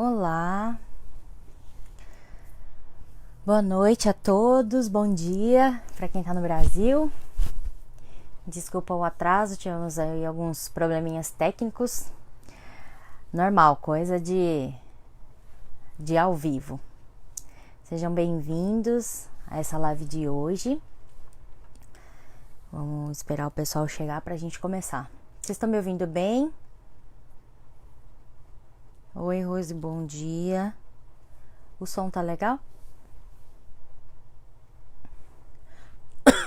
Olá, boa noite a todos, bom dia para quem tá no Brasil. Desculpa o atraso, tivemos aí alguns probleminhas técnicos. Normal, coisa de ao vivo. Sejam bem-vindos a essa live de hoje. Vamos esperar o pessoal chegar pra gente começar. Vocês estão me ouvindo bem? Oi, Rose, bom dia. O som tá legal? Deixa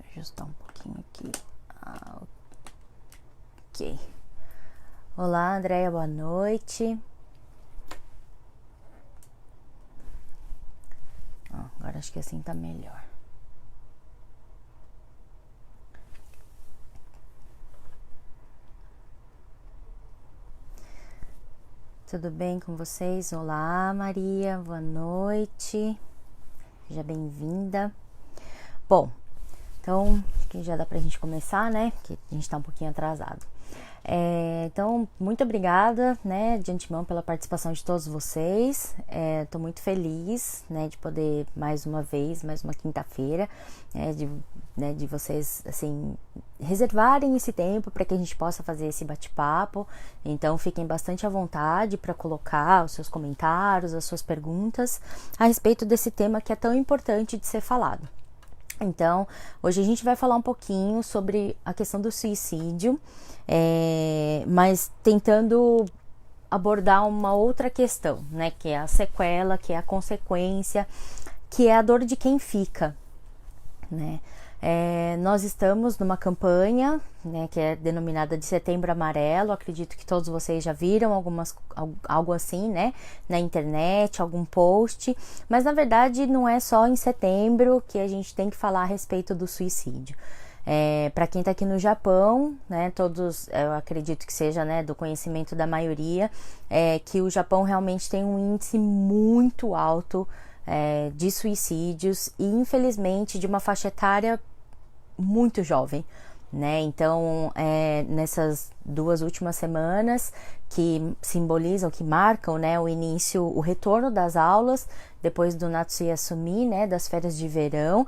eu ajustar um pouquinho aqui. Ok. Olá, Andréia, boa noite. Agora acho que assim tá melhor. Tudo bem com vocês? Olá, Maria, boa noite. Seja bem-vinda. Bom, então, acho que já dá pra gente começar, né? Porque a gente tá um pouquinho atrasado. Então, muito obrigada, né, de antemão pela participação de todos vocês. Tô muito feliz, né, de poder mais uma quinta-feira, de vocês, assim, reservarem esse tempo para que a gente possa fazer esse bate-papo. Então, fiquem bastante à vontade para colocar os seus comentários, as suas perguntas a respeito desse tema que é tão importante de ser falado. Então, hoje a gente vai falar um pouquinho sobre a questão do suicídio, mas tentando abordar uma outra questão, né, que é a sequela, que é a consequência, que é a dor de quem fica, né. Nós estamos numa campanha, né, que é denominada de Setembro Amarelo. Acredito que todos vocês já viram algo assim, né, na internet, algum post, mas na verdade não é só em setembro que a gente tem que falar a respeito do suicídio. Para quem está aqui no Japão, né, todos, eu acredito que seja, né, do conhecimento da maioria, que o Japão realmente tem um índice muito alto de suicídios e, infelizmente, de uma faixa etária muito jovem, né? Então, nessas 2 últimas semanas que simbolizam, que marcam, né, o retorno das aulas depois do Natsuya Sumi, né, das férias de verão,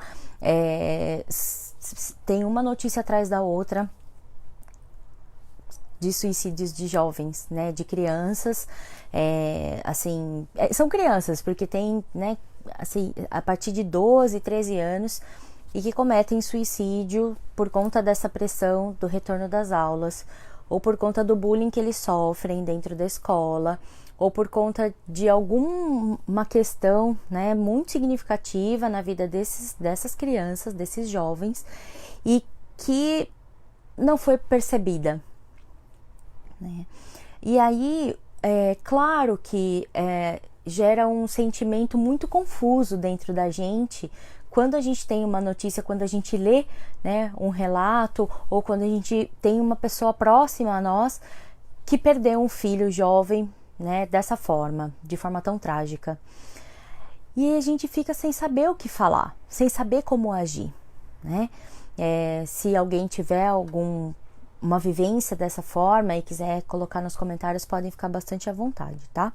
tem uma notícia atrás da outra de suicídios de jovens, né, de crianças, são crianças, porque tem, né, assim, a partir de 12, 13 anos, e que cometem suicídio por conta dessa pressão do retorno das aulas, ou por conta do bullying que eles sofrem dentro da escola, ou por conta de alguma questão, né, muito significativa na vida dessas crianças, desses jovens, e que não foi percebida, né? E aí, claro que gera um sentimento muito confuso dentro da gente quando a gente tem uma notícia, quando a gente lê, né, um relato, ou quando a gente tem uma pessoa próxima a nós que perdeu um filho jovem, né, dessa forma, de forma tão trágica. E a gente fica sem saber o que falar, sem saber como agir, né? Se alguém tiver uma vivência dessa forma e quiser colocar nos comentários, podem ficar bastante à vontade, tá?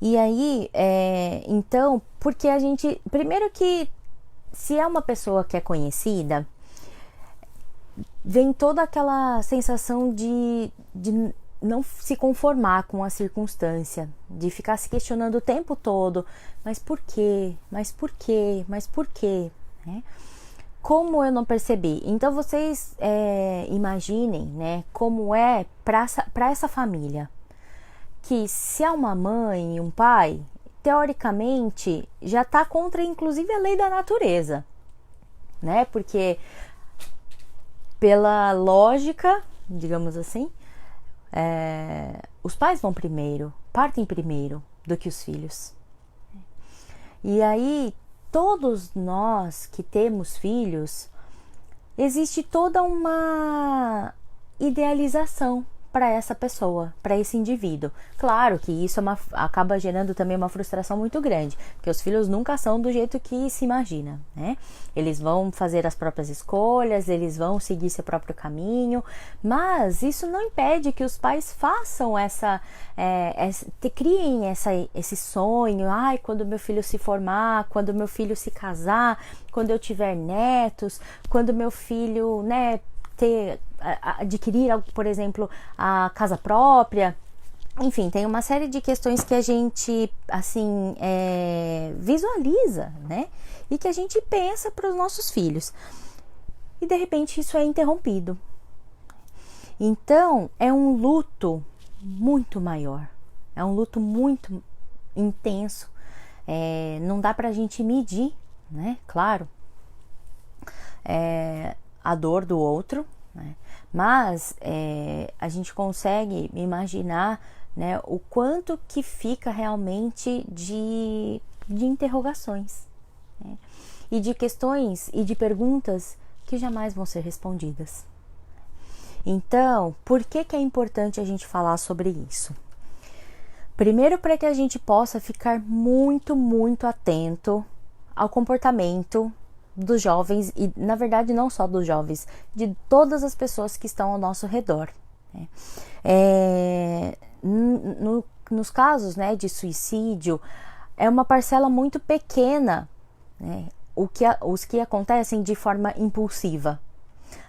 E aí, então, porque a gente, primeiro que se é uma pessoa que é conhecida, vem toda aquela sensação de não se conformar com a circunstância, de ficar se questionando o tempo todo, mas por quê? Mas por quê? Mas por quê? Né? Como eu não percebi? Então vocês imaginem, né, como é para essa família, que se é uma mãe e um pai, teoricamente já está contra inclusive a lei da natureza, né? Porque pela lógica, digamos assim, os pais vão primeiro, partem primeiro do que os filhos. E aí todos nós que temos filhos, existe toda uma idealização para essa pessoa, para esse indivíduo. Claro que isso acaba gerando também uma frustração muito grande, porque os filhos nunca são do jeito que se imagina, né? Eles vão fazer as próprias escolhas, eles vão seguir seu próprio caminho, mas isso não impede que os pais façam criem esse sonho, quando meu filho se formar, quando meu filho se casar, quando eu tiver netos, quando meu filho, né, adquirir, por exemplo, a casa própria. Enfim, tem uma série de questões que a gente, assim, visualiza, né? E que a gente pensa para os nossos filhos. E, de repente, isso é interrompido. Então, é um luto muito maior. É um luto muito intenso. Não dá pra gente medir, né? Claro. A dor do outro, né? Mas a gente consegue imaginar, né, o quanto que fica realmente de interrogações, né? E de questões e de perguntas que jamais vão ser respondidas. Então, por que é importante a gente falar sobre isso? Primeiro, para que a gente possa ficar muito, muito atento ao comportamento dos jovens, e na verdade não só dos jovens, de todas as pessoas que estão ao nosso redor, né? Nos casos, né, de suicídio, é uma parcela muito pequena, né, os que acontecem de forma impulsiva.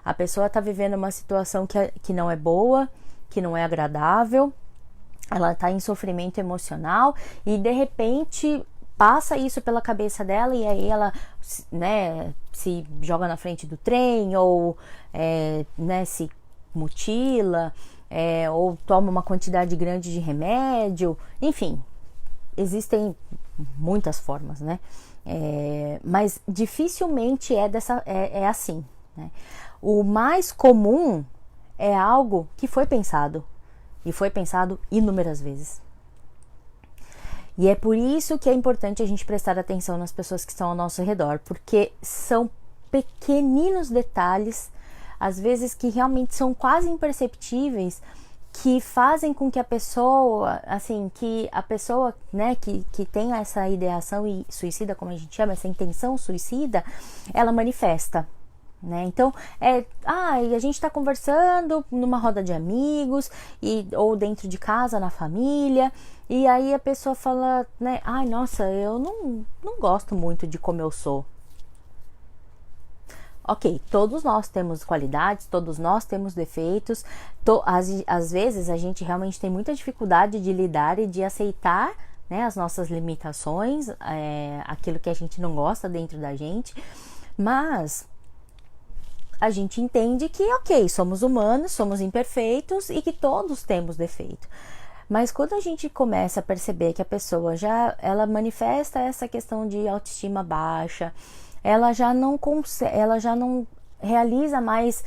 A pessoa está vivendo uma situação que não é boa, que não é agradável, ela está em sofrimento emocional e de repente passa isso pela cabeça dela e aí ela, né, se joga na frente do trem ou né, se mutila, ou toma uma quantidade grande de remédio. Enfim, existem muitas formas, né? Mas dificilmente é assim, né? O mais comum é algo que foi pensado e foi pensado inúmeras vezes. E é por isso que é importante a gente prestar atenção nas pessoas que estão ao nosso redor, porque são pequeninos detalhes, às vezes que realmente são quase imperceptíveis, que fazem com que a pessoa, né, que tem essa ideação suicida, como a gente chama, essa intenção suicida, ela manifesta, né? Então, a gente está conversando numa roda de amigos ou dentro de casa, na família, e aí a pessoa fala, né, nossa, eu não gosto muito de como eu sou. Ok, todos nós temos qualidades, todos nós temos defeitos, às vezes a gente realmente tem muita dificuldade de lidar e de aceitar, né, as nossas limitações, aquilo que a gente não gosta dentro da gente, mas a gente entende que, ok, somos humanos, somos imperfeitos e que todos temos defeito. Mas quando a gente começa a perceber que a pessoa ela manifesta essa questão de autoestima baixa, ela já não realiza mais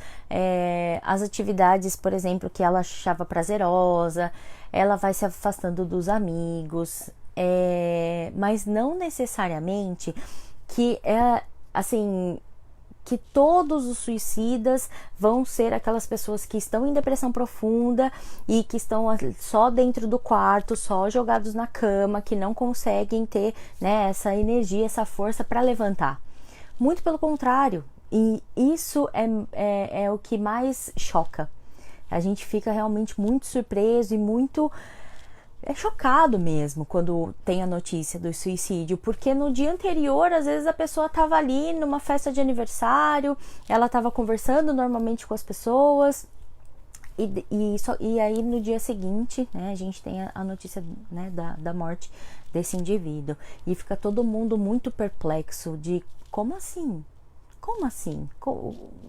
as atividades, por exemplo, que ela achava prazerosa, ela vai se afastando dos amigos, mas não necessariamente que que todos os suicidas vão ser aquelas pessoas que estão em depressão profunda e que estão só dentro do quarto, só jogados na cama, que não conseguem ter, né, essa energia, essa força para levantar. Muito pelo contrário, e isso é o que mais choca. A gente fica realmente muito surpreso e muito chocado mesmo quando tem a notícia do suicídio, porque no dia anterior, às vezes a pessoa estava ali numa festa de aniversário, ela estava conversando normalmente com as pessoas, e aí no dia seguinte, né, a gente tem a notícia, né, da morte desse indivíduo, e fica todo mundo muito perplexo de como assim? Como assim?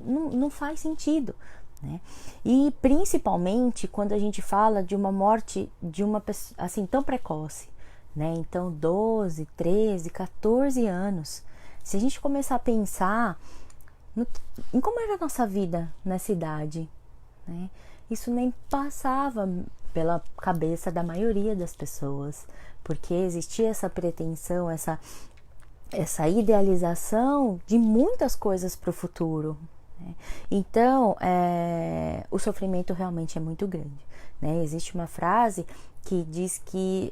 Não faz sentido, né? E principalmente quando a gente fala de uma morte de uma pessoa assim tão precoce, né? Então 12, 13, 14 anos. Se a gente começar a pensar em como era a nossa vida nessa idade, né? Isso nem passava pela cabeça da maioria das pessoas, porque existia essa pretensão, essa idealização de muitas coisas para o futuro, Então, o sofrimento realmente é muito grande, né? Existe uma frase que diz que,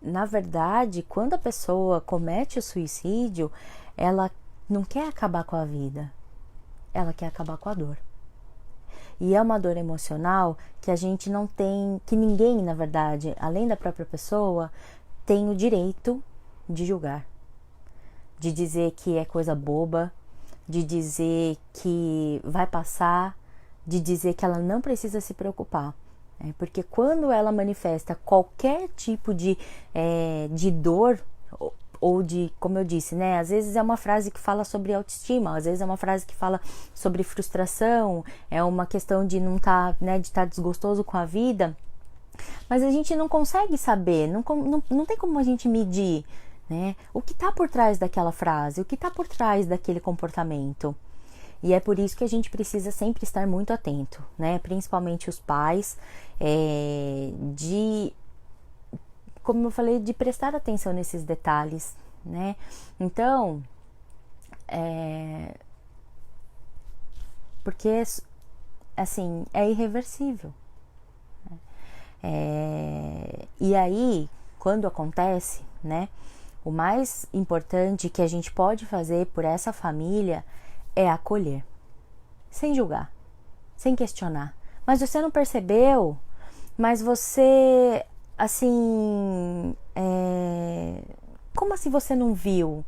na verdade, quando a pessoa comete o suicídio, ela não quer acabar com a vida, ela quer acabar com a dor. E é uma dor emocional que a gente não tem, que ninguém, na verdade, além da própria pessoa, tem o direito de julgar, de dizer que é coisa boba, de dizer que vai passar, de dizer que ela não precisa se preocupar. Porque quando ela manifesta qualquer tipo de dor, ou de, como eu disse, né? Às vezes é uma frase que fala sobre autoestima, às vezes é uma frase que fala sobre frustração, é uma questão de não estar, né, de estar desgostoso com a vida, mas a gente não consegue saber, não tem como a gente medir, né? O que está por trás daquela frase, o que está por trás daquele comportamento. E é por isso que a gente precisa sempre estar muito atento, né? Principalmente os pais, como eu falei, de prestar atenção nesses detalhes, né? Então, porque, assim, é irreversível. E aí, quando acontece, né? O mais importante que a gente pode fazer por essa família é acolher, sem julgar, sem questionar. Mas você não percebeu? Mas você, assim, como assim você não viu?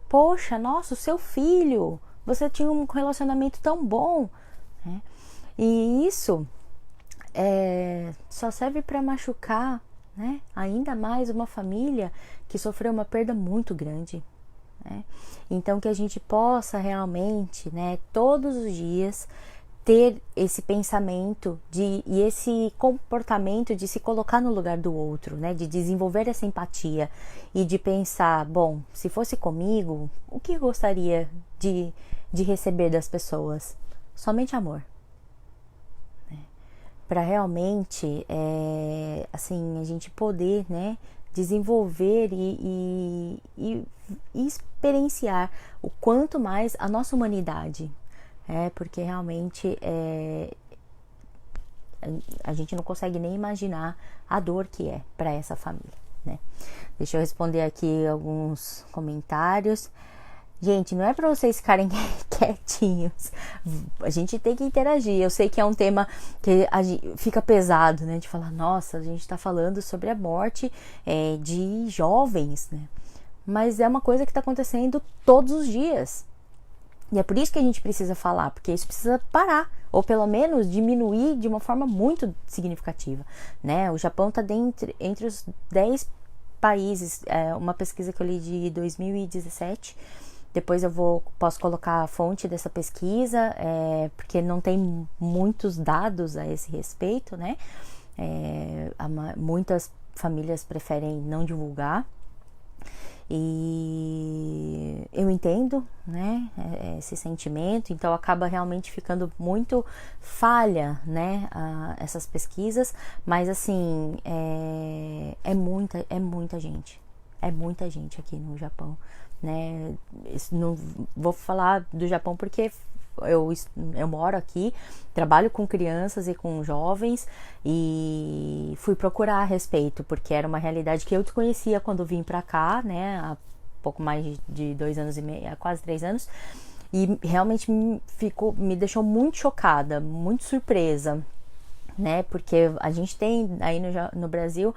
Poxa, nossa, o seu filho, você tinha um relacionamento tão bom, né? E isso só serve para machucar, né? Ainda mais uma família que sofreu uma perda muito grande, né? Então que a gente possa realmente, né, todos os dias ter esse pensamento e esse comportamento de se colocar no lugar do outro, né? De desenvolver essa empatia e de pensar, bom, se fosse comigo, o que eu gostaria de receber das pessoas? Somente amor. Para realmente, assim, a gente poder, né, desenvolver e experienciar o quanto mais a nossa humanidade, porque realmente a gente não consegue nem imaginar a dor que é para essa família, né? Deixa eu responder aqui alguns comentários. Gente, não é para vocês ficarem quietinhos, a gente tem que interagir. Eu sei que é um tema que fica pesado, né, de falar, nossa, a gente está falando sobre a morte de jovens, né, mas é uma coisa que está acontecendo todos os dias, e é por isso que a gente precisa falar, porque isso precisa parar, ou pelo menos diminuir de uma forma muito significativa, né. O Japão está entre os 10 países, uma pesquisa que eu li de 2017, depois posso colocar a fonte dessa pesquisa, porque não tem muitos dados a esse respeito, né? Muitas famílias preferem não divulgar. E eu entendo, né, esse sentimento, então acaba realmente ficando muito falha, né, essas pesquisas, mas assim, é muita gente aqui no Japão, né? Não vou falar do Japão porque eu moro aqui, trabalho com crianças e com jovens e fui procurar a respeito, porque era uma realidade que eu desconhecia quando vim pra cá, né, há pouco mais de 2 anos e meio, há quase 3 anos, e realmente me deixou muito chocada, muito surpresa, né, porque a gente tem aí no Brasil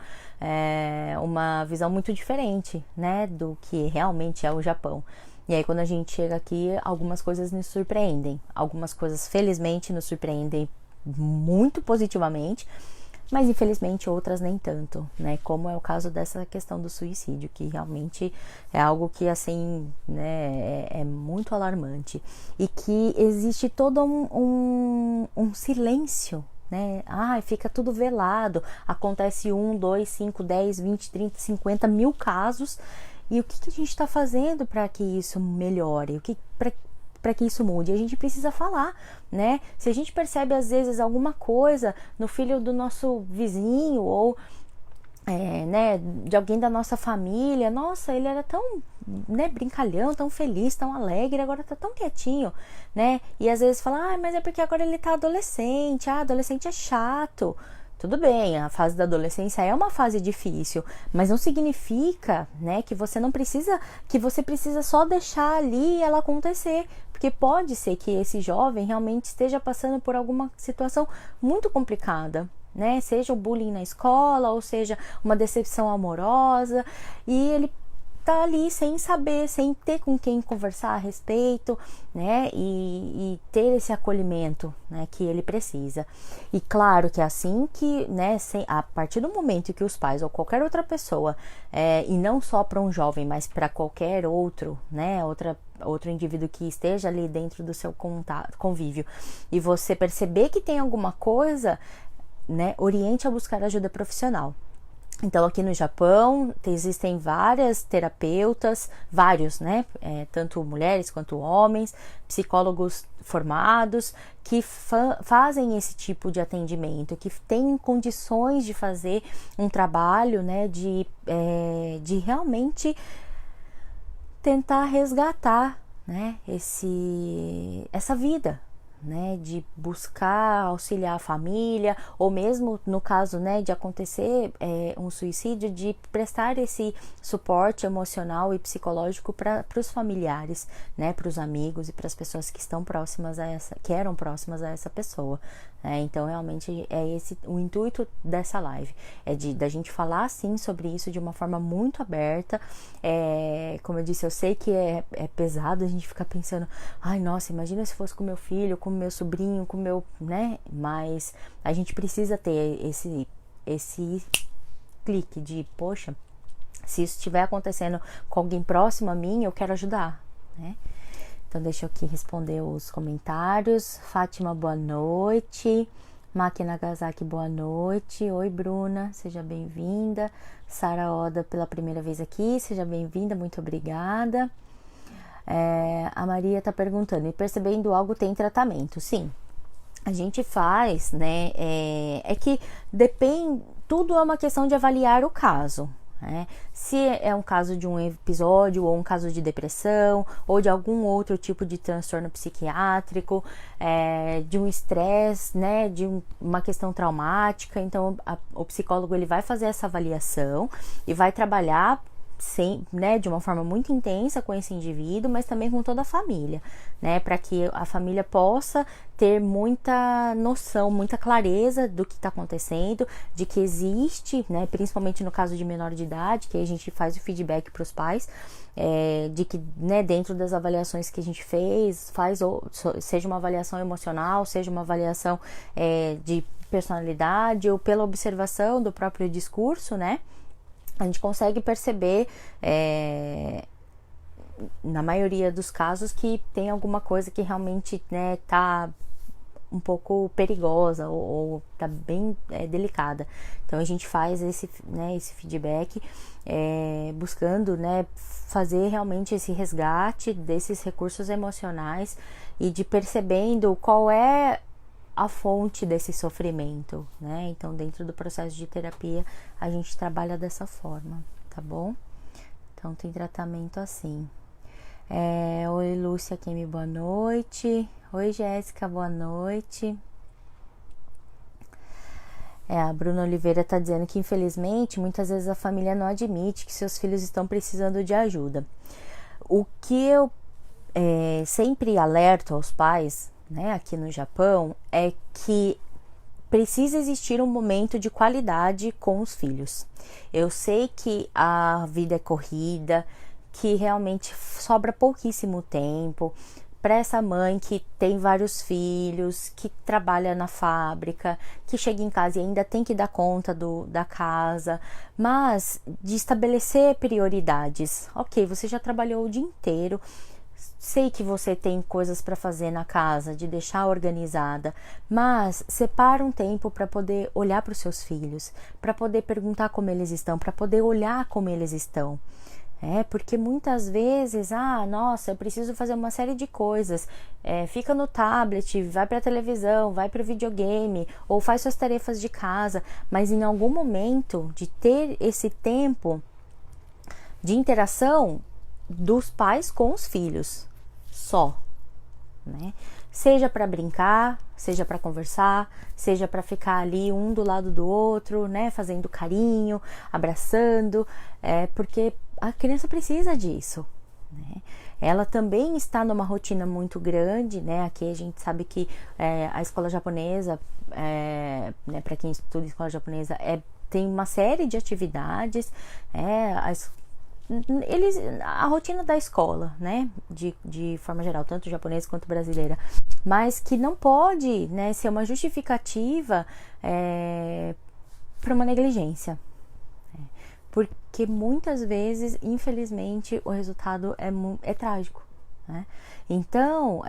uma visão muito diferente, né, do que realmente é o Japão. E aí quando a gente chega aqui, algumas coisas nos surpreendem, algumas coisas felizmente nos surpreendem muito positivamente, mas infelizmente outras nem tanto, né, como é o caso dessa questão do suicídio, que realmente é algo que, assim, né, é muito alarmante, e que existe todo um silêncio, né? Fica tudo velado, acontece 1, 2, 5, 10, 20, 30, 50 mil casos, e o que a gente está fazendo para que isso melhore, para que isso mude? A gente precisa falar, né? Se a gente percebe às vezes alguma coisa no filho do nosso vizinho, ou né, de alguém da nossa família, nossa, ele era tão, né, brincalhão, tão feliz, tão alegre, agora tá tão quietinho, né, e às vezes fala, mas é porque agora ele tá adolescente, adolescente é chato. Tudo bem, a fase da adolescência é uma fase difícil, mas não significa, né, que você não precisa, que você precisa só deixar ali ela acontecer, porque pode ser que esse jovem realmente esteja passando por alguma situação muito complicada, né? Seja o bullying na escola, ou seja uma decepção amorosa, e ele tá ali sem saber, sem ter com quem conversar a respeito, né? E ter esse acolhimento, né, que ele precisa. E claro que é assim que, né, a partir do momento que os pais ou qualquer outra pessoa, e não só para um jovem, mas para qualquer outro, né, outro indivíduo que esteja ali dentro do seu convívio, e você perceber que tem alguma coisa, né, oriente a buscar ajuda profissional. Então, aqui no Japão, existem várias terapeutas, vários, né, tanto mulheres quanto homens, psicólogos formados, que fazem esse tipo de atendimento, que têm condições de fazer um trabalho, né, de realmente tentar resgatar, né, essa vida, né, de buscar auxiliar a família, ou mesmo no caso, né, de acontecer um suicídio, de prestar esse suporte emocional e psicológico para os familiares, né, para os amigos e para as pessoas que estão próximas que eram próximas a essa pessoa. Então, realmente é esse o intuito dessa live, da gente falar sim sobre isso de uma forma muito aberta. Como eu disse, eu sei que é pesado a gente ficar pensando, ai, nossa, imagina se fosse com meu filho, com meu sobrinho, com meu, né? Mas a gente precisa ter esse clique de, poxa, se isso estiver acontecendo com alguém próximo a mim, eu quero ajudar, né? Então, deixa eu aqui responder os comentários. Fátima, boa noite. Maki Nagasaki, boa noite. Oi, Bruna, seja bem-vinda. Sara Oda, pela primeira vez aqui, seja bem-vinda, muito obrigada. A Maria tá perguntando, e percebendo algo tem tratamento? Sim, a gente faz, né? É que depende, tudo é uma questão de avaliar o caso. Se é um caso de um episódio, ou um caso de depressão, ou de algum outro tipo de transtorno psiquiátrico, de um estresse, né, de uma questão traumática, então o psicólogo ele vai fazer essa avaliação e vai trabalhar né, de uma forma muito intensa com esse indivíduo, mas também com toda a família, né, para que a família possa ter muita noção, muita clareza do que está acontecendo, de que existe, né, principalmente no caso de menor de idade, que a gente faz o feedback para os pais, de que, né, dentro das avaliações que a gente fez, seja uma avaliação emocional, seja uma avaliação de personalidade, ou pela observação do próprio discurso, né, a gente consegue perceber, na maioria dos casos, que tem alguma coisa que realmente, né, tá um pouco perigosa ou tá bem delicada. Então a gente faz esse, né, esse feedback, buscando, né, fazer realmente esse resgate desses recursos emocionais e de percebendo qual é a fonte desse sofrimento, né? Então, dentro do processo de terapia, a gente trabalha dessa forma, tá bom? Então, tem tratamento assim. Oi, Lúcia Kemi, boa noite. Oi, Jéssica, boa noite. A Bruna Oliveira tá dizendo que, infelizmente, muitas vezes a família não admite que seus filhos estão precisando de ajuda. O que eu sempre alerto aos pais, né, aqui no Japão, é que precisa existir um momento de qualidade com os filhos. Eu sei que a vida é corrida, que realmente sobra pouquíssimo tempo para essa mãe que tem vários filhos, que trabalha na fábrica, que chega em casa e ainda tem que dar conta da casa, mas de estabelecer prioridades. Ok, você já trabalhou o dia inteiro, sei que você tem coisas para fazer na casa, de deixar organizada, mas separa um tempo para poder olhar para os seus filhos, para poder perguntar como eles estão, para poder olhar como eles estão. Porque muitas vezes, nossa, eu preciso fazer uma série de coisas, fica no tablet, vai para a televisão, vai para o videogame, ou faz suas tarefas de casa, mas em algum momento de ter esse tempo de interação dos pais com os filhos, só, né? Seja para brincar, seja para conversar, seja para ficar ali um do lado do outro, né? Fazendo carinho, abraçando, porque a criança precisa disso, né? Ela também está numa rotina muito grande, né? Aqui a gente sabe que a escola japonesa, né? Para quem estuda escola japonesa, tem uma série de atividades, a rotina da escola, né, de forma geral, tanto japonesa quanto brasileira, mas que não pode, né, ser uma justificativa para uma negligência, porque muias vezes, infelizmente, o resultado é trágico, né? Então,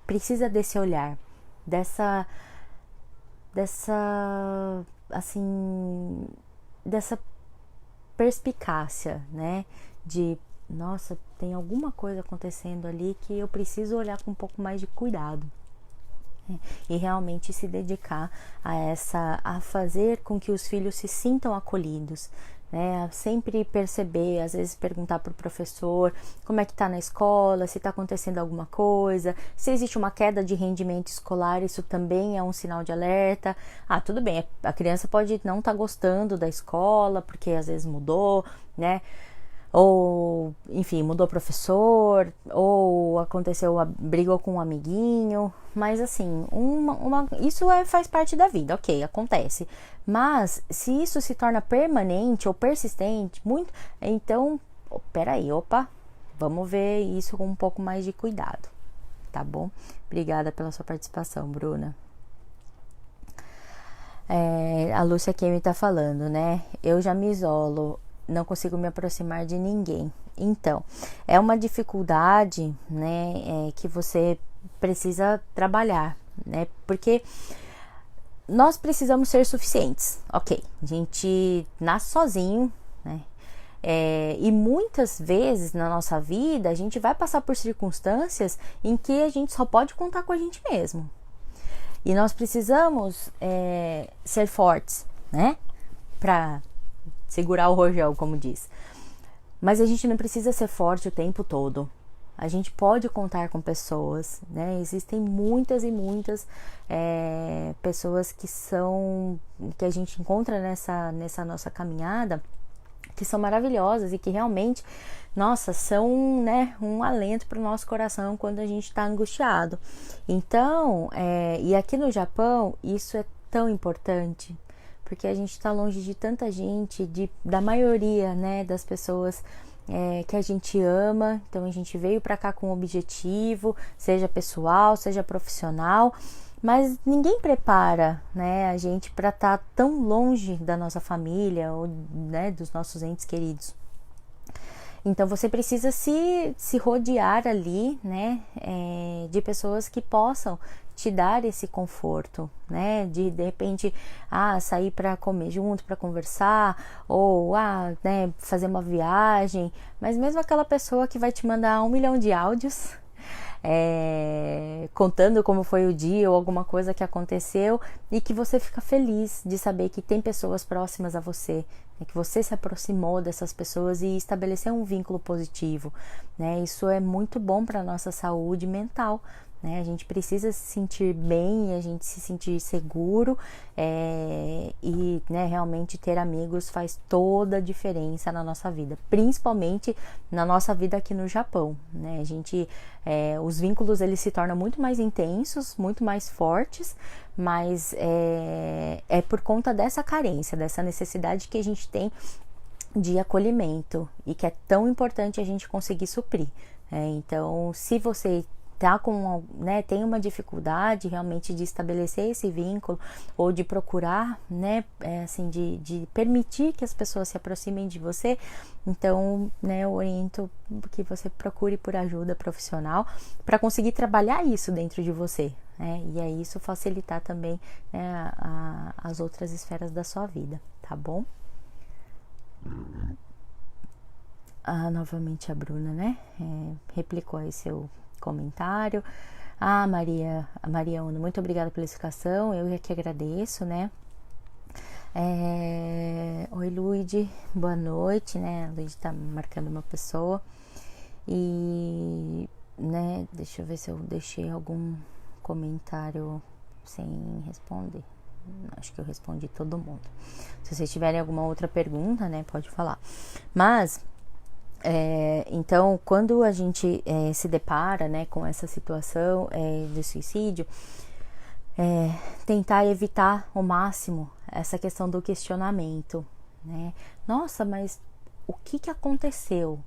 precisa desse olhar, dessa perspicácia, né? De, nossa, tem alguma coisa acontecendo ali que eu preciso olhar com um pouco mais de cuidado, né? E realmente se dedicar a fazer com que os filhos se sintam acolhidos, né? Sempre perceber, às vezes perguntar para o professor como é que está na escola, se está acontecendo alguma coisa, se existe uma queda de rendimento escolar, isso também é um sinal de alerta. Tudo bem, a criança pode não estar gostando da escola, porque às vezes mudou, né? Ou, enfim, mudou professor, ou brigou com um amiguinho, mas assim, isso faz parte da vida, ok, acontece. Mas se isso se torna permanente ou persistente, então, peraí, vamos ver isso com um pouco mais de cuidado, tá bom? Obrigada pela sua participação, Bruna. A Lúcia Kemi tá falando, né? Eu já me isolo, não consigo me aproximar de ninguém. Então, é uma dificuldade, né, que você precisa trabalhar, né? Porque nós precisamos ser suficientes, ok? A gente nasce sozinho, né? E muitas vezes na nossa vida a gente vai passar por circunstâncias em que a gente só pode contar com a gente mesmo. E nós precisamos ser fortes, né? Para segurar o rojão, como diz. Mas a gente não precisa ser forte o tempo todo. A gente pode contar com pessoas, né? Existem muitas e muitas pessoas que a gente encontra nessa nossa caminhada, que são maravilhosas e que realmente, nossa, são, né, um alento para o nosso coração quando a gente está angustiado. Então, e aqui no Japão, isso é tão importante, porque a gente está longe de tanta gente, da maioria, né, das pessoas que a gente ama. Então a gente veio para cá com um objetivo, seja pessoal, seja profissional, mas ninguém prepara, né, a gente para estar tão longe da nossa família ou, né, dos nossos entes queridos. Então você precisa se rodear ali, né, de pessoas que possam te dar esse conforto, né, de repente sair para comer junto, para conversar, ou né, fazer uma viagem, mas mesmo aquela pessoa que vai te mandar 1 milhão de áudios contando como foi o dia ou alguma coisa que aconteceu, e que você fica feliz de saber que tem pessoas próximas a você, né, que você se aproximou dessas pessoas e estabeleceu um vínculo positivo, né? Isso é muito bom para a nossa saúde mental, né? A gente precisa se sentir bem e a gente se sentir seguro, e, né, realmente ter amigos faz toda a diferença na nossa vida, principalmente na nossa vida aqui no Japão, né? A gente, os vínculos eles se tornam muito mais intensos, muito mais fortes, mas é por conta dessa carência, dessa necessidade que a gente tem de acolhimento e que é tão importante a gente conseguir suprir. Então, se você tem uma dificuldade realmente de estabelecer esse vínculo ou de procurar, né, assim, de permitir que as pessoas se aproximem de você, então, né, eu oriento que você procure por ajuda profissional para conseguir trabalhar isso dentro de você, né, e aí isso facilitar também, né, as outras esferas da sua vida, tá bom? novamente a Bruna, né? Replicou aí seu comentário. Maria Una, muito obrigada pela explicação, eu é que agradeço, né? Oi, Luide, boa noite, né? A Luide tá marcando uma pessoa. E, né, deixa eu ver se eu deixei algum comentário sem responder. Acho que eu respondi todo mundo. Se vocês tiverem alguma outra pergunta, né, pode falar. Mas, então, quando a gente se depara, né, com essa situação de suicídio, tentar evitar ao máximo essa questão do questionamento, né? Nossa, mas o que aconteceu?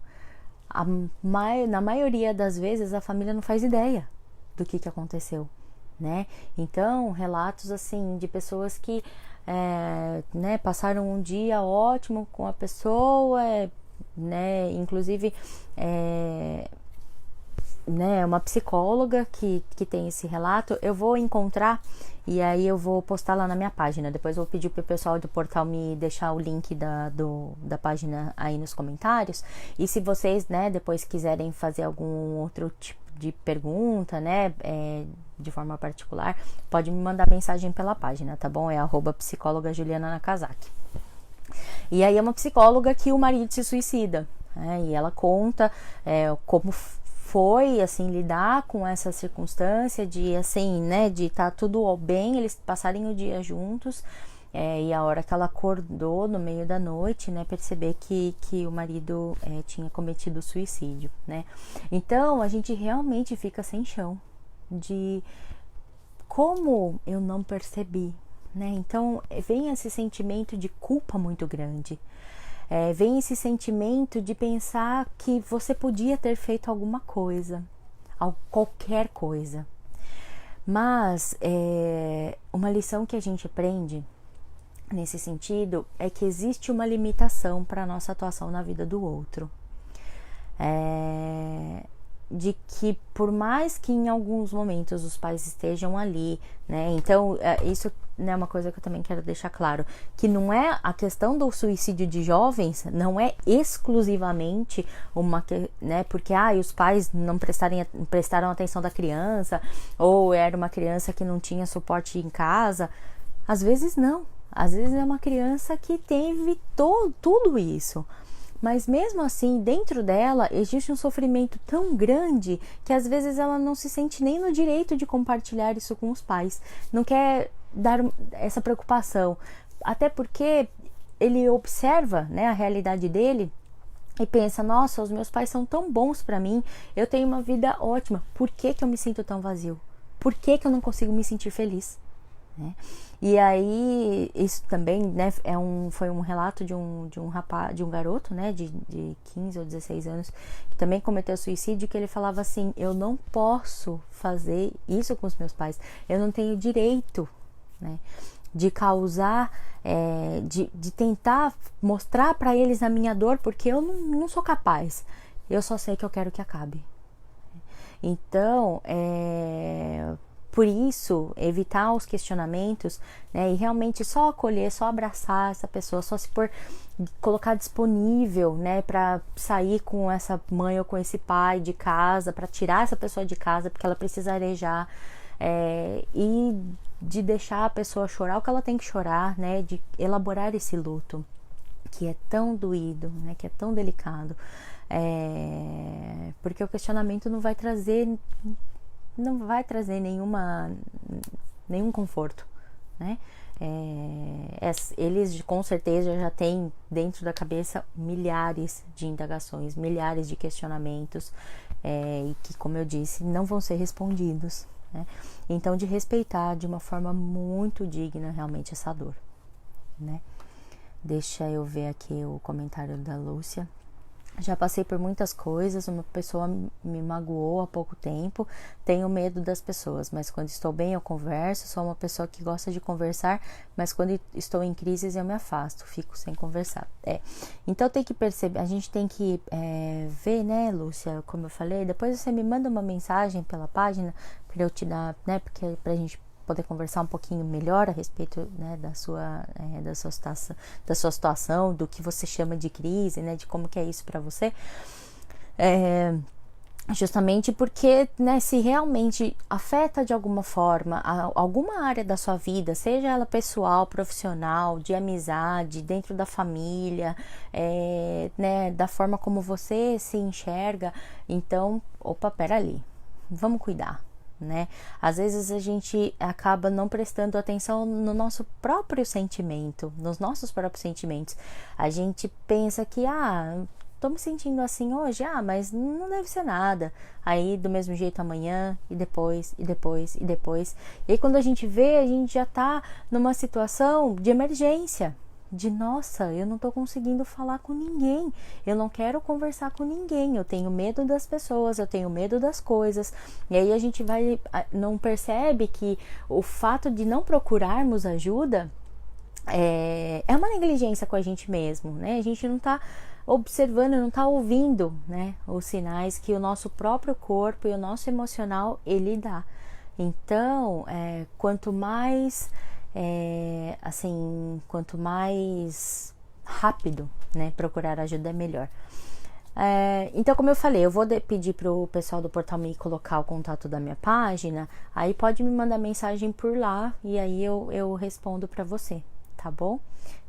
Na maioria das vezes a família não faz ideia do que aconteceu, né? Então, relatos assim de pessoas que né, passaram um dia ótimo com a pessoa, né? Inclusive né, uma psicóloga que tem esse relato, eu vou encontrar e aí eu vou postar lá na minha página. Depois eu vou pedir pro pessoal do portal me deixar o link da página aí nos comentários. E se vocês, né, depois quiserem fazer algum outro tipo de pergunta, né, de forma particular, pode me mandar mensagem pela página, tá bom? É @psicóloga Juliana Nakazaki. E aí é uma psicóloga que o marido se suicida, né, e ela conta como foi, assim, lidar com essa circunstância de, assim, né, de estar tudo bem, eles passarem o dia juntos, e a hora que ela acordou no meio da noite, né, perceber que o marido tinha cometido suicídio, né. Então, a gente realmente fica sem chão de como eu não percebi, né. Então, vem esse sentimento de culpa muito grande. Vem esse sentimento de pensar que você podia ter feito alguma coisa, qualquer coisa. Mas uma lição que a gente aprende nesse sentido é que existe uma limitação para a nossa atuação na vida do outro. De que por mais que em alguns momentos os pais estejam ali, né, então isso é uma coisa que eu também quero deixar claro, que não é a questão do suicídio de jovens, não é exclusivamente né, porque os pais não prestaram atenção da criança, ou era uma criança que não tinha suporte em casa. Às vezes não, às vezes é uma criança que teve tudo isso. Mas mesmo assim, dentro dela, existe um sofrimento tão grande que às vezes ela não se sente nem no direito de compartilhar isso com os pais. Não quer dar essa preocupação. Até porque ele observa, né, a realidade dele e pensa, nossa, os meus pais são tão bons pra mim, eu tenho uma vida ótima, por que eu me sinto tão vazio? Por que eu não consigo me sentir feliz? Né? E aí isso também, né, foi um relato de um rapaz, de um garoto, né, de 15 ou 16 anos, que também cometeu suicídio, que ele falava assim, eu não posso fazer isso com os meus pais, eu não tenho direito, né, de causar, de tentar mostrar para eles a minha dor, porque eu não sou capaz, eu só sei que eu quero que acabe. Então, por isso, evitar os questionamentos, né, e realmente só acolher, só abraçar essa pessoa, só se colocar disponível, né, para sair com essa mãe ou com esse pai de casa, para tirar essa pessoa de casa, porque ela precisa arejar, e de deixar a pessoa chorar o que ela tem que chorar, né, de elaborar esse luto, que é tão doído, né, que é tão delicado, porque o questionamento não vai trazer nenhum conforto, né? Eles com certeza já têm dentro da cabeça milhares de indagações, milhares de questionamentos, e que, como eu disse, não vão ser respondidos, né? Então, de respeitar de uma forma muito digna realmente essa dor, né? Deixa eu ver aqui o comentário da Lúcia. Já passei por muitas coisas, uma pessoa me magoou há pouco tempo, tenho medo das pessoas, mas quando estou bem eu converso, sou uma pessoa que gosta de conversar, mas quando estou em crises eu me afasto, fico sem conversar. Então tem que perceber, a gente tem que ver, né, Lúcia, como eu falei, depois você me manda uma mensagem pela página para eu te dar, né, porque pra gente poder conversar um pouquinho melhor a respeito, né, da sua situação, do que você chama de crise, né, de como que é isso para você. Justamente porque, né, se realmente afeta de alguma forma alguma área da sua vida, seja ela pessoal, profissional, de amizade, dentro da família, né, da forma como você se enxerga, então, peraí, vamos cuidar, né? Às vezes a gente acaba não prestando atenção no nosso próprio sentimento, nos nossos próprios sentimentos. A gente pensa que, tô me sentindo assim hoje, mas não deve ser nada. Aí do mesmo jeito amanhã, e depois. E aí quando a gente vê, a gente já tá numa situação de emergência. Nossa, eu não tô conseguindo falar com ninguém. Eu não quero conversar com ninguém. Eu tenho medo das pessoas, eu tenho medo das coisas. E aí a gente não percebe que o fato de não procurarmos ajuda é uma negligência com a gente mesmo, né? A gente não tá observando, não tá ouvindo, né, os sinais que o nosso próprio corpo e o nosso emocional ele dá. Então, quanto mais rápido, né, procurar ajuda é melhor. Então, como eu falei, eu vou pedir pro pessoal do Portal Me colocar o contato da minha página, aí pode me mandar mensagem por lá e aí eu respondo para você, tá bom?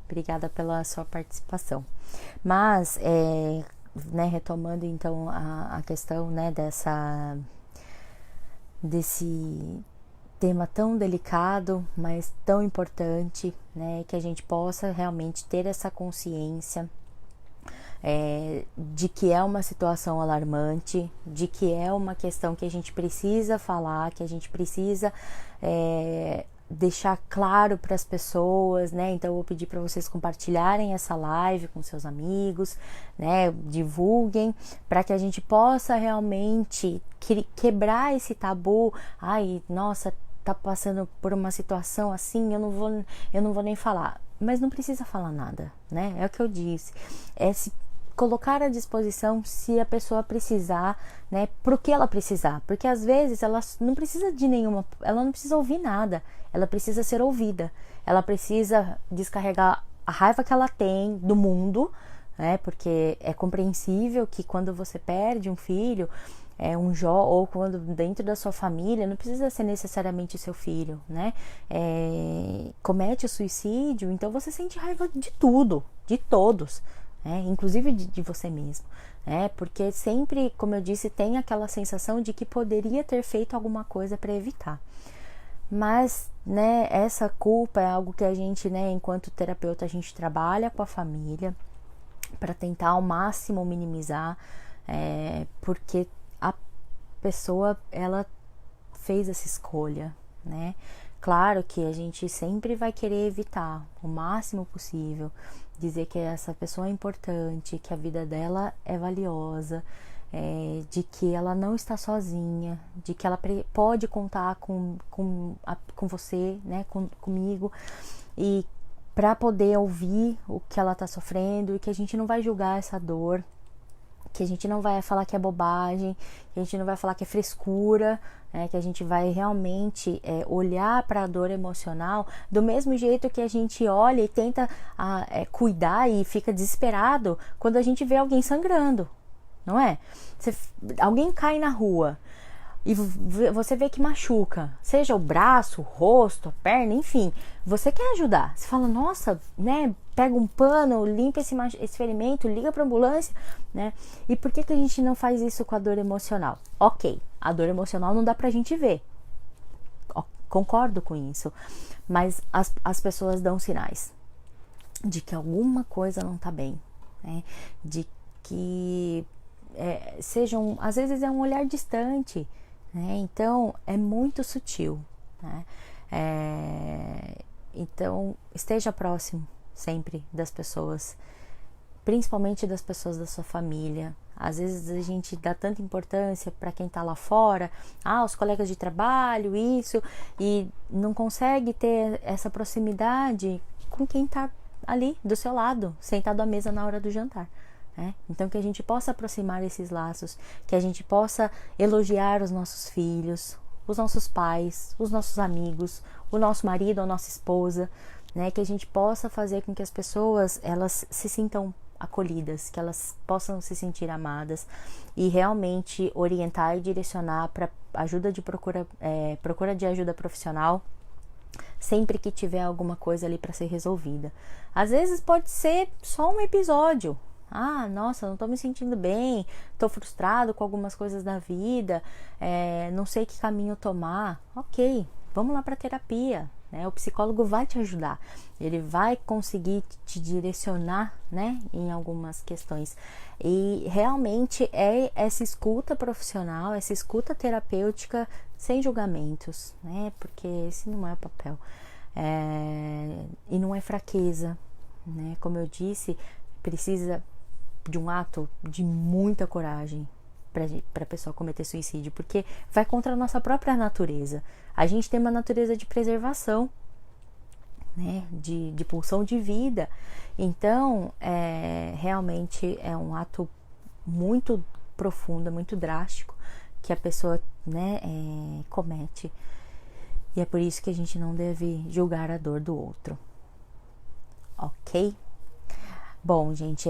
Obrigada pela sua participação. Mas, né, retomando então a questão, né, desse tema tão delicado, mas tão importante, né, que a gente possa realmente ter essa consciência de que é uma situação alarmante, de que é uma questão que a gente precisa falar, que a gente precisa deixar claro para as pessoas, né? Então eu vou pedir para vocês compartilharem essa live com seus amigos, né? Divulguem para que a gente possa realmente quebrar esse tabu. Nossa, tá passando por uma situação assim, eu não vou nem falar. Mas não precisa falar nada, né? É o que eu disse. Se colocar à disposição se a pessoa precisar, né, pro que ela precisar, porque às vezes ela não precisa ela não precisa ouvir nada, ela precisa ser ouvida, ela precisa descarregar a raiva que ela tem do mundo, né, porque é compreensível que quando você perde um filho, ou quando dentro da sua família, não precisa ser necessariamente seu filho, né, comete o suicídio, então você sente raiva de tudo, de todos, inclusive de você mesmo, porque sempre, como eu disse, tem aquela sensação de que poderia ter feito alguma coisa para evitar. Mas, né, essa culpa é algo que a gente, né, enquanto terapeuta, a gente trabalha com a família para tentar ao máximo minimizar, porque a pessoa, ela fez essa escolha, né? Claro que a gente sempre vai querer evitar o máximo possível, dizer que essa pessoa é importante, que a vida dela é valiosa, de que ela não está sozinha, de que ela pode contar com você, né, comigo, e para poder ouvir o que ela está sofrendo, e que a gente não vai julgar essa dor, que a gente não vai falar que é bobagem, que a gente não vai falar que é frescura, que a gente vai realmente olhar para a dor emocional do mesmo jeito que a gente olha e tenta cuidar e fica desesperado quando a gente vê alguém sangrando, não é? Alguém cai na rua e você vê que machuca, seja o braço, o rosto, a perna, enfim, você quer ajudar, você fala, nossa, né, pega um pano, limpa esse ferimento, liga para a ambulância, né? E por que a gente não faz isso com a dor emocional? Ok, a dor emocional não dá pra gente ver, concordo com isso, mas as pessoas dão sinais de que alguma coisa não tá bem, né? De que às vezes é um olhar distante, né? Então é muito sutil, né? Então esteja próximo sempre das pessoas, principalmente das pessoas da sua família. Às vezes a gente dá tanta importância para quem tá lá fora, os colegas de trabalho, isso, e não consegue ter essa proximidade com quem tá ali do seu lado, sentado à mesa na hora do jantar. Então que a gente possa aproximar esses laços, que a gente possa elogiar os nossos filhos, os nossos pais, os nossos amigos, o nosso marido, a nossa esposa, né? Que a gente possa fazer com que as pessoas, elas se sintam acolhidas, que elas possam se sentir amadas e realmente orientar e direcionar para ajuda de procura de ajuda profissional sempre que tiver alguma coisa ali para ser resolvida. Às vezes pode ser só um episódio. Ah, nossa, não tô me sentindo bem, tô frustrado com algumas coisas da vida, não sei que caminho tomar. Ok, vamos lá para terapia, né? O psicólogo vai te ajudar, ele vai conseguir te direcionar, né, em algumas questões. E realmente é essa escuta profissional, essa escuta terapêutica sem julgamentos, né? Porque esse não é o papel. E não é fraqueza, né? Como eu disse, precisa de um ato de muita coragem para a pessoa cometer suicídio, porque vai contra a nossa própria natureza. A gente tem uma natureza de preservação, né, de pulsão de vida. Então, realmente é um ato muito profundo, muito drástico que a pessoa, né, comete. E é por isso que a gente não deve julgar a dor do outro. Ok? Bom, gente,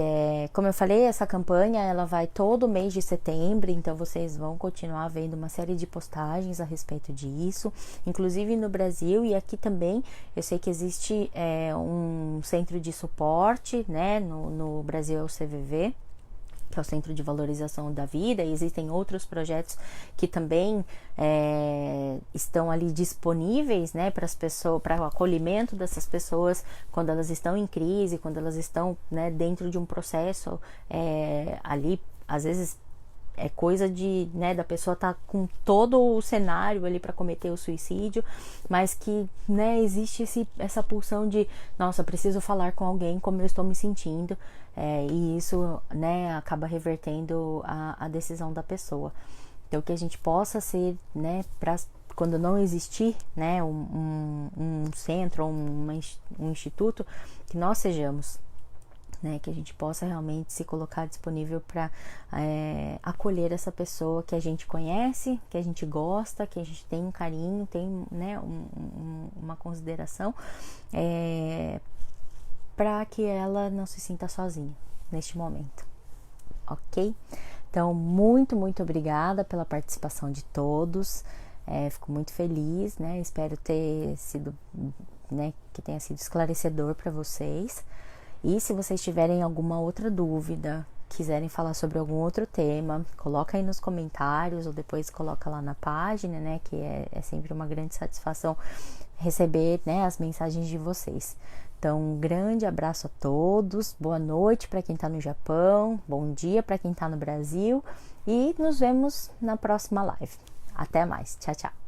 como eu falei, essa campanha ela vai todo mês de setembro, então vocês vão continuar vendo uma série de postagens a respeito disso, inclusive no Brasil e aqui também. Eu sei que existe um centro de suporte, né? No Brasil é o CVV, que é o Centro de Valorização da Vida, e existem outros projetos que também estão ali disponíveis, né, para as pessoas, para o acolhimento dessas pessoas quando elas estão em crise, quando elas estão, né, dentro de um processo ali, às vezes é coisa né, da pessoa estar com todo o cenário ali para cometer o suicídio, mas que, né, existe essa pulsão de, nossa, preciso falar com alguém como eu estou me sentindo, e isso, né, acaba revertendo a decisão da pessoa. Então, que a gente possa ser, né, quando não existir, né, um centro ou um instituto, que nós sejamos, né, que a gente possa realmente se colocar disponível para acolher essa pessoa que a gente conhece, que a gente gosta, que a gente tem um carinho, tem, né, uma consideração, para que ela não se sinta sozinha neste momento, ok? Então, muito, muito obrigada pela participação de todos, fico muito feliz, né, espero ter sido, né, que tenha sido esclarecedor para vocês. E se vocês tiverem alguma outra dúvida, quiserem falar sobre algum outro tema, coloca aí nos comentários ou depois coloca lá na página, né, que é sempre uma grande satisfação receber, né, as mensagens de vocês. Então, um grande abraço a todos, boa noite para quem está no Japão, bom dia para quem está no Brasil e nos vemos na próxima live. Até mais, tchau, tchau.